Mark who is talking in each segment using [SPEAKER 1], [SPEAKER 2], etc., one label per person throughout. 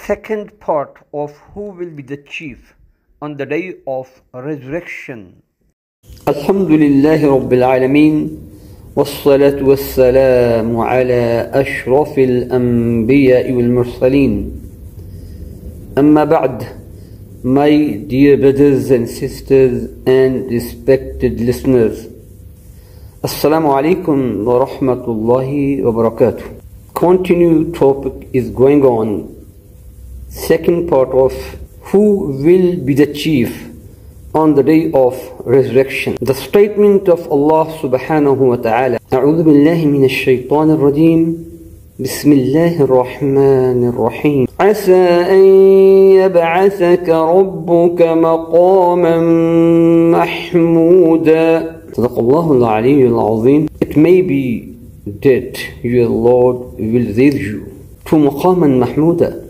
[SPEAKER 1] second part of who will be the chief on the day of resurrection. Alhamdulillahi Rabbil Alameen, والصلاة والسلام على أشرف الأنبياء والمرسلين. أما بعد, my dear brothers and sisters and respected listeners, Assalamu alaikum wa rahmatullahi wa barakatuh. Continue topic is going on. Second part of who will be the chief on the day of resurrection. The statement of Allah subhanahu wa ta'ala. أعوذ بالله من الشيطان الرجيم. بسم الله الرحمن الرحيم. عسى أن يبعثك ربك مقاما محمودا. صدق الله العلي العظيم. It may be that your Lord will raise you to maqaman mahmuda,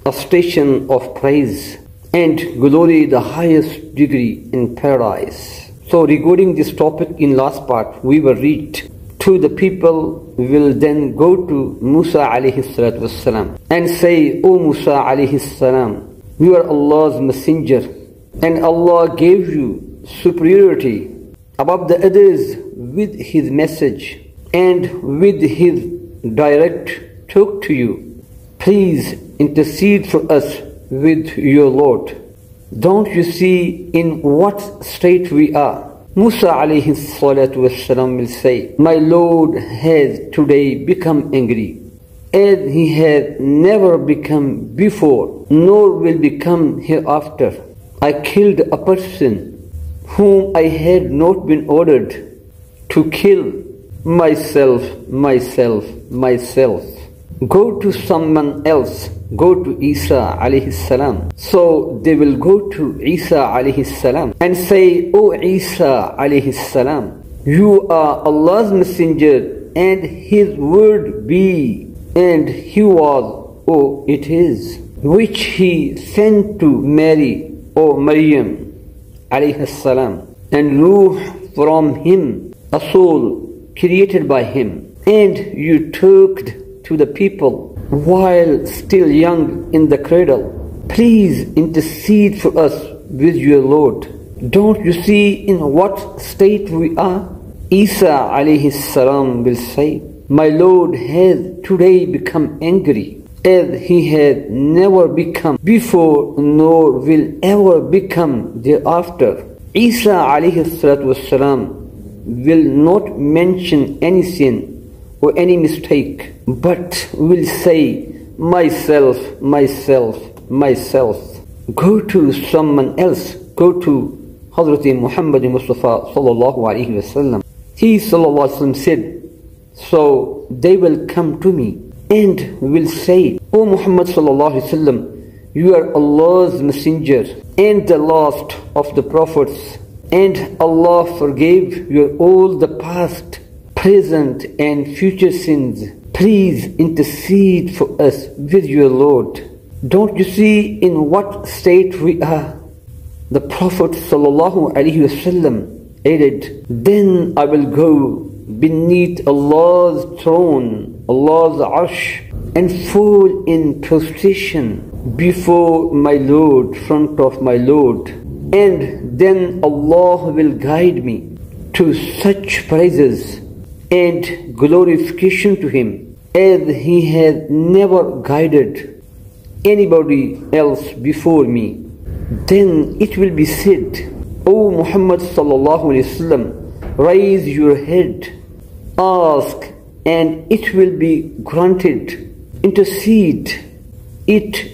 [SPEAKER 1] a station of praise and glory, the highest degree in paradise. So regarding this topic, in last part we were reached to the people will then go to Musa alayhi salatu wassalam and say, O Musa alayhi salam, you are Allah's messenger and Allah gave you superiority above the others with his message and with his direct talk to you. Please intercede for us with your Lord. Don't you see in what state we are? Musa alayhi salatu wassalam will say, my Lord has today become angry, as he has never become before, nor will become hereafter. I killed a person whom I had not been ordered to kill. Myself. Go to someone else. Go to Isa alayhi salam. So they will go to Isa alayhi salam and say, O Isa alayhi salam, you are Allah's messenger and his word be, and he was, O it is, which he sent to Mary, O Maryam alayhi salam, and Ruh from him, a soul created by him, and you talked to the people while still young in the cradle. Please intercede for us with your Lord. Don't you see in what state we are? Isa alayhi salam will say, my Lord has today become angry, as he had never become before nor will ever become thereafter. Isa alayhi salatu wassalam will not mention any sin or any mistake, but will say, myself. Go to someone else. Go to Hazrat Muhammad Mustafa sallallahu alaihi wasallam. He sallallahu alaihi wasallam said, so they will come to me and will say, O Muhammad sallallahu alaihi wasallam, you are Allah's messenger and the last of the prophets, and Allah forgave your all the past, present and future sins. Please intercede for us with your Lord. Don't you see in what state we are? The Prophet sallallahu alaihi wasallam added, then I will go beneath Allah's throne, Allah's arsh, and fall in prostration before my Lord, front of my Lord, and then Allah will guide me to such praises and glorification to him as he has never guided anybody else before me. Then it will be said, O Muhammad sallallahu alaihi wasallam, raise your head, ask, and it will be granted. Intercede,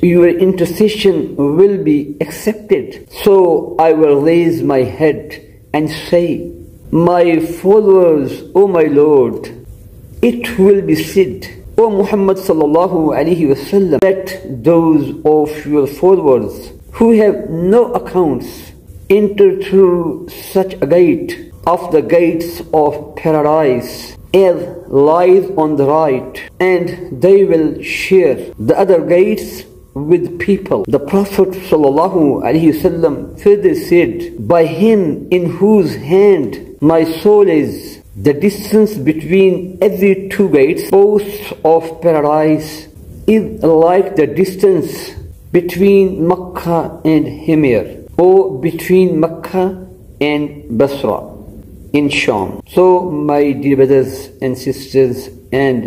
[SPEAKER 1] your intercession will be accepted. So I will raise my head and say, my followers, O my Lord. It will be said, O Muhammad sallallahu alaihi wasallam, let those of your followers who have no accounts enter through such a gate of the gates of paradise as lies on the right, and they will share the other gates with people. The Prophet sallallahu alaihi wasallam further said, by him in whose hand my soul is, the distance between every two gates, both of paradise, is like the distance between Makkah and Himyar, or between Makkah and Basra in Sham. So my dear brothers and sisters and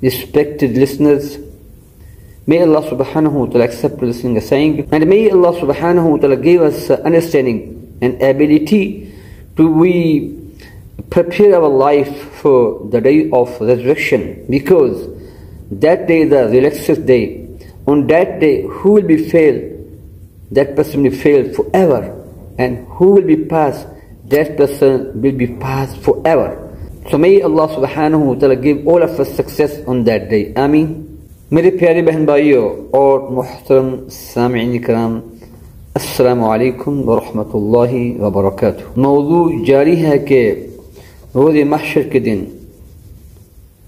[SPEAKER 1] respected listeners, may Allah subhanahu wa ta'ala accept listening and saying, and may Allah subhanahu wa ta'ala give us understanding and ability to we prepare our life for the day of resurrection, because that day, the relaxed day, on that day, who will be failed? That person will fail forever. And who will be passed? That person will be passed forever. So may Allah subhanahu wa ta'ala give all of us success on that day. Ameen. میرے پیارے بہن بھائیوں اور محترم سامعین کرام، السلام علیکم ورحمۃ اللہ وبرکاتہ۔ موضوع جاری ہے کہ روز محشر کے دن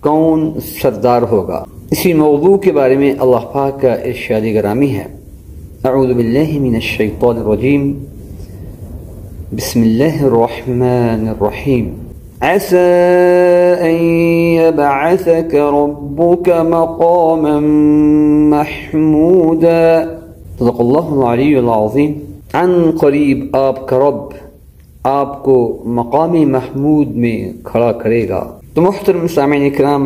[SPEAKER 1] کون سردار ہوگا۔ اسی موضوع کے بارے میں اللہ پاک کا ارشاد گرامی ہے، اعوذ باللہ من الشیطان الرجیم، بسم اللہ الرحمن الرحیم، عسى أن يبعثك ربك مقاما محمودا، صدق اللہ العلی العظیم۔ عن قریب آپ کا رب آپ کو مقام محمود میں کھڑا کرے گا۔ تو محترم سامعین کرام،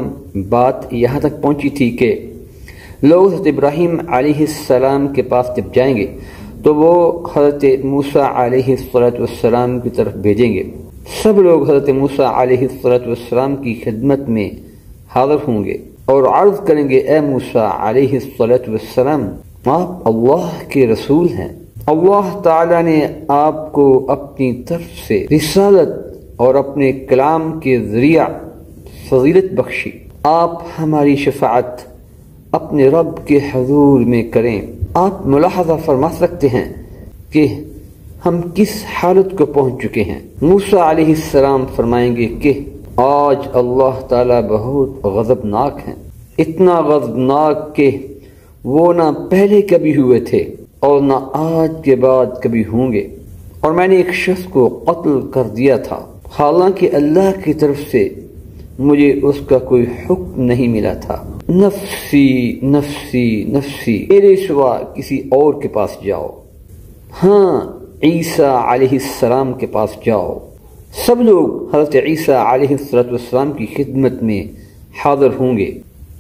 [SPEAKER 1] بات یہاں تک پہنچی تھی کہ لوگ حضرت ابراہیم علیہ السلام کے پاس جب جائیں گے تو وہ حضرت موسیٰ علیہ السلام کی طرف بھیجیں گے۔ سب لوگ حضرت موسیٰ علیہ السلام کی خدمت میں حاضر ہوں گے اور عرض کریں گے، اے موسیٰ علیہ السلام، آپ اللہ کے رسول ہیں، اللہ تعالیٰ نے آپ کو اپنی طرف سے رسالت اور اپنے کلام کے ذریعہ فضیلت بخشی، آپ ہماری شفاعت اپنے رب کے حضور میں کریں۔ آپ ملاحظہ فرما سکتے ہیں کہ ہم کس حالت کو پہنچ چکے ہیں۔ موسیٰ علیہ السلام فرمائیں گے کہ آج اللہ تعالیٰ بہت غضبناک ہیں، اتنا غضبناک کہ وہ نہ پہلے کبھی ہوئے تھے اور نہ آج کے بعد کبھی ہوں گے، اور میں نے ایک شخص کو قتل کر دیا تھا، حالانکہ اللہ کی طرف سے مجھے اس کا کوئی حکم نہیں ملا تھا۔ نفسی نفسی نفسی، میرے سوا کسی اور کے پاس جاؤ، ہاں عیسیٰ علیہ السلام کے پاس جاؤ۔ سب لوگ حضرت عیسیٰ علیہ السلام کی خدمت میں حاضر ہوں گے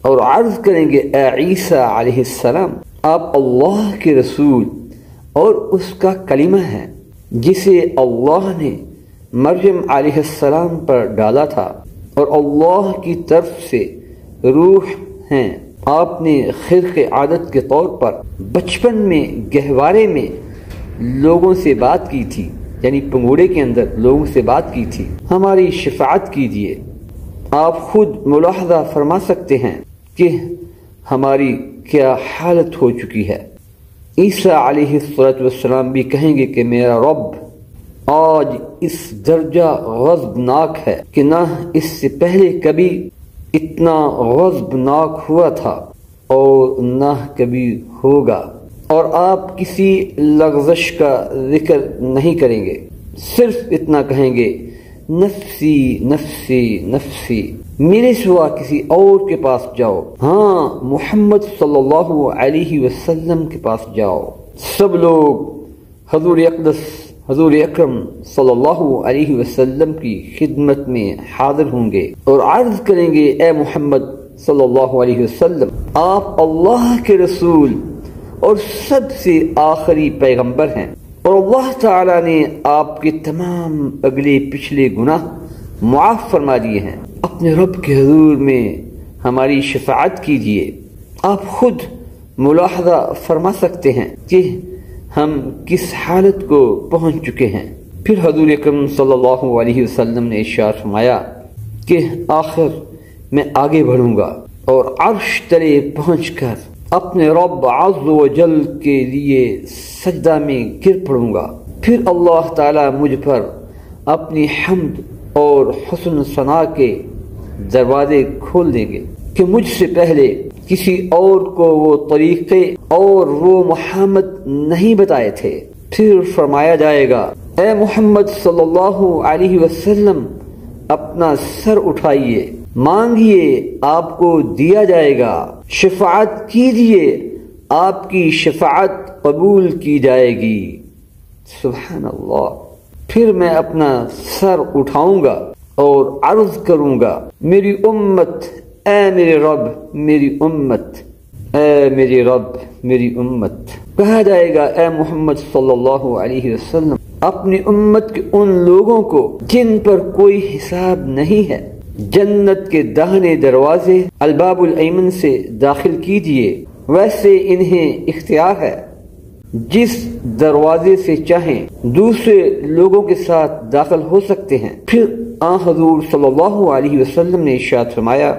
[SPEAKER 1] اور عرض کریں گے، اے عیسیٰ علیہ السلام، آپ اللہ کے رسول اور اس کا کلمہ ہے جسے اللہ نے مریم علیہ السلام پر ڈالا تھا، اور اللہ کی طرف سے روح ہیں۔ آپ نے خرق عادت کے طور پر بچپن میں گہوارے میں لوگوں سے بات کی تھی، یعنی پنگوڑے کے اندر لوگوں سے بات کی تھی، ہماری شفاعت کیجیے۔ آپ خود ملاحظہ فرما سکتے ہیں کہ ہماری کیا حالت ہو چکی ہے۔ عیسیٰ علیہ السلام بھی کہیں گے کہ میرا رب آج اس درجہ غضبناک ہے کہ نہ اس سے پہلے کبھی اتنا غضبناک ہوا تھا اور نہ کبھی ہوگا، اور آپ کسی لغزش کا ذکر نہیں کریں گے، صرف اتنا کہیں گے، نفسی نفسی نفسی، میرے سوا کسی اور کے پاس جاؤ، ہاں محمد صلی اللہ علیہ وسلم کے پاس جاؤ۔ سب لوگ حضور اقدس حضور اکرم صلی اللہ علیہ وسلم کی خدمت میں حاضر ہوں گے اور عرض کریں گے، اے محمد صلی اللہ علیہ وسلم، آپ اللہ کے رسول اور سب سے آخری پیغمبر ہیں، اور اللہ تعالیٰ نے آپ کے تمام اگلے پچھلے گناہ معاف فرما دیے ہیں، اپنے رب کے حضور میں ہماری شفاعت کیجیے۔ آپ خود ملاحظہ فرما سکتے ہیں کہ ہم کس حالت کو پہنچ چکے ہیں۔ پھر حضور اکرم صلی اللہ علیہ وسلم نے ارشاد فرمایا کہ آخر میں آگے بڑھوں گا اور عرش تلے پہنچ کر اپنے رب عز و جل کے لیے سجدہ میں گر پڑوں گا، پھر اللہ تعالیٰ مجھ پر اپنی حمد اور حسن ثنا کے دروازے کھول دیں گے کہ مجھ سے پہلے کسی اور کو وہ طریقے اور وہ محمد نہیں بتائے تھے۔ پھر فرمایا جائے گا، اے محمد صلی اللہ علیہ وسلم، اپنا سر اٹھائیے، مانگیے، آپ کو دیا جائے گا، شفاعت کیجیے، آپ کی شفاعت قبول کی جائے گی۔ سبحان اللہ۔ پھر میں اپنا سر اٹھاؤں گا اور عرض کروں گا، میری امت، اے میرے رب میری امت، اے میرے رب میری امت۔ کہا جائے گا، اے محمد صلی اللہ علیہ وسلم اپنی امت کے ان لوگوں کو جن پر کوئی حساب نہیں ہے، جنت کے داہنے دروازے الباب الایمن سے داخل کیجئے۔ ویسے انہیں اختیار ہے، جس دروازے سے چاہیں دوسرے لوگوں کے ساتھ داخل ہو سکتے ہیں۔ پھر آن حضور صلی اللہ علیہ وسلم نے ارشاد فرمایا،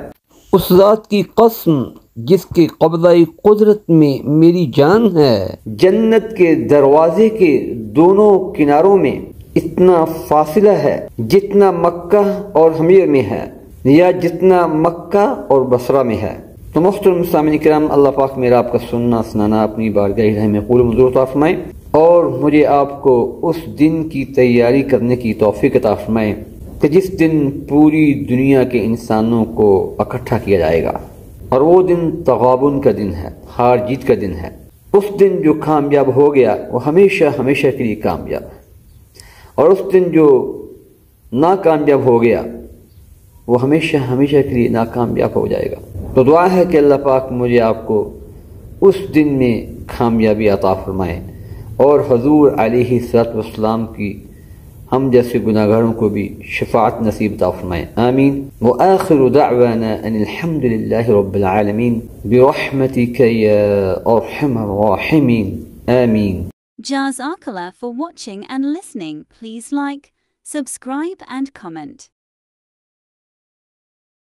[SPEAKER 1] اس ذات کی قسم جس کے قبضہ قدرت میں میری جان ہے، جنت کے دروازے کے دونوں کناروں میں اتنا فاصلہ ہے جتنا مکہ اور حمیر میں ہے، یا جتنا مکہ اور بصرہ میں ہے۔ تو محترم سامعین کرام، اللہ پاک میرا آپ کا سننا سنانا اپنی بارگاہ الہی میں قبول منظور عطا فرمائے، اور مجھے آپ کو اس دن کی تیاری کرنے کی توفیق عطا فرمائے کہ جس دن پوری دنیا کے انسانوں کو اکٹھا کیا جائے گا، اور وہ دن تغابن کا دن ہے، ہار جیت کا دن ہے۔ اس دن جو کامیاب ہو گیا وہ ہمیشہ ہمیشہ کے لیے کامیاب ہے، اور اس دن جو ناکامیاب ہو گیا وہ ہمیشہ ہمیشہ کے لیے ناکامیاب ہو جائے گا۔ تو دعا ہے کہ اللہ پاک مجھے آپ کو اس دن میں کامیابی عطا فرمائے، اور حضور علیہ الصلوۃ والسلام کی ہم جیسے گناہگاروں کو بھی شفاعت نصیب عطا فرمائے، آمین۔ وآخر دعوانا ان الحمد للہ رب العالمین برحمتک یا ارحم الراحمین، آمین۔
[SPEAKER 2] Jazakallah for watching and listening. Please like, subscribe and comment.